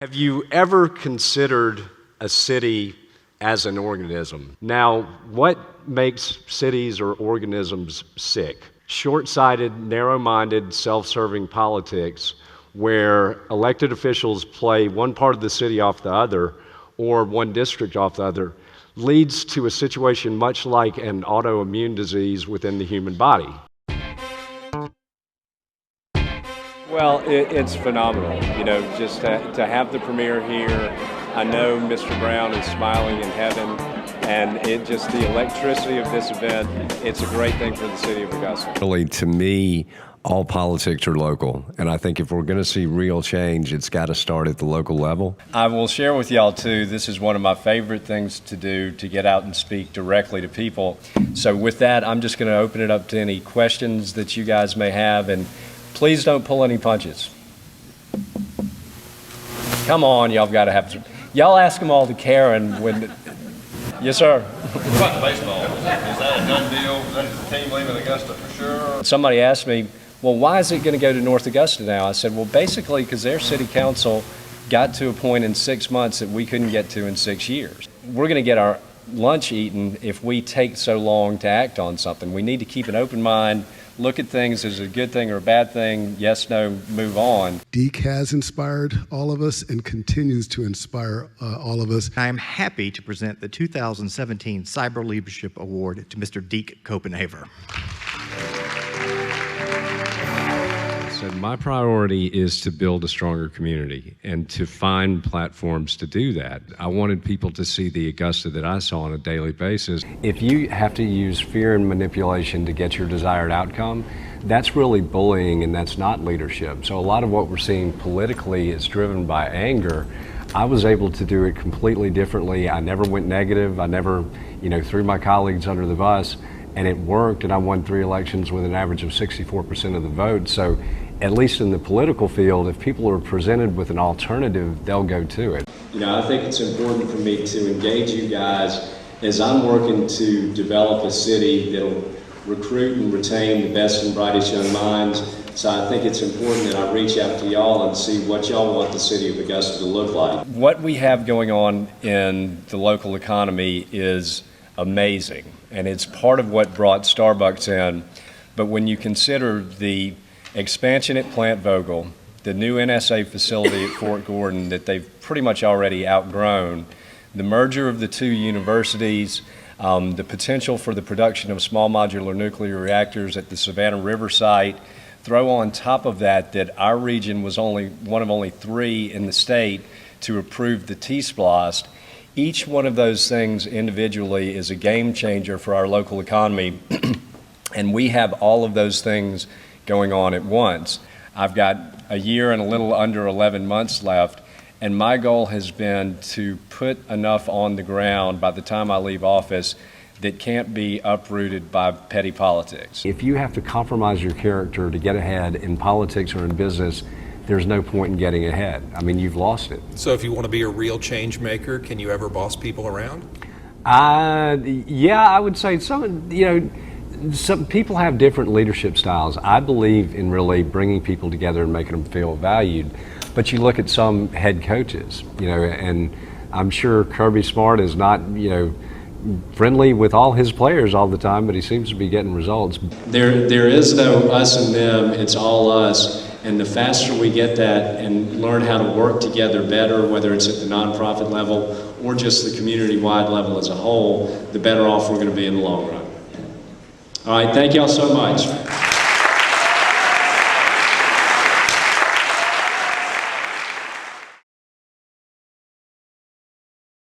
Have you ever considered a city as an organism? Now, what makes cities or organisms sick? Short-sighted, narrow-minded, self-serving politics where elected officials play one part of the city off the other or one district off the other leads to a situation much like an autoimmune disease within the human body. Well, it's phenomenal, just to have the premiere here. I know Mr. Brown is smiling in heaven, and the electricity of this event, it's a great thing for the city of Augusta. Really, to me, all politics are local, and I think if we're going to see real change, it's got to start at the local level. I will share with y'all too, this is one of my favorite things to do, to get out and speak directly to people. So with that, I'm just going to open it up to any questions that you guys may have, and please don't pull any punches. Come on, y'all got to have to. Y'all ask them all to Karen when. Yes, sir. What about baseball? Is that a done deal? Is the team leaving Augusta for sure? Somebody asked me, well, why is it going to go to North Augusta now? I said, well, basically because their city council got to a point in 6 months that we couldn't get to in 6 years. We're going to get our lunch eaten if we take so long to act on something. We need to keep an open mind, look at things as a good thing or a bad thing, yes, no, move on. Deke has inspired all of us and continues to inspire all of us. I am happy to present the 2017 Cyber Leadership Award to Mr. Deke Copenhaver. So my priority is to build a stronger community and to find platforms to do that. I wanted people to see the Augusta that I saw on a daily basis. If you have to use fear and manipulation to get your desired outcome, that's really bullying and that's not leadership. So a lot of what we're seeing politically is driven by anger. I was able to do it completely differently. I never went negative. I never, threw my colleagues under the bus, and it worked, and I won 3 elections with an average of 64% of the vote. So at least in the political field, if people are presented with an alternative, they'll go to it. I think it's important for me to engage you guys as I'm working to develop a city that'll recruit and retain the best and brightest young minds. So I think it's important that I reach out to y'all and see what y'all want the city of Augusta to look like. What we have going on in the local economy is amazing, and it's part of what brought Starbucks in. But when you consider the expansion at Plant Vogel, the new NSA facility at Fort Gordon that they've pretty much already outgrown, the merger of the 2 universities, the potential for the production of small modular nuclear reactors at the Savannah River site, throw on top of that our region was only one of only 3 in the state to approve the T-SPLOST. Each one of those things individually is a game changer for our local economy, and we have all of those things going on at once. I've got a year and a little under 11 months left, and my goal has been to put enough on the ground by the time I leave office that can't be uprooted by petty politics. If you have to compromise your character to get ahead in politics or in business, there's no point in getting ahead. I mean, you've lost it. So if you want to be a real change maker, can you ever boss people around? Yeah, I would say some people have different leadership styles. I believe in really bringing people together and making them feel valued. But you look at some head coaches, and I'm sure Kirby Smart is not, friendly with all his players all the time, but he seems to be getting results. There is no us and them, it's all us. And the faster we get that and learn how to work together better, whether it's at the nonprofit level or just the community-wide level as a whole, the better off we're going to be in the long run. All right, thank y'all so much.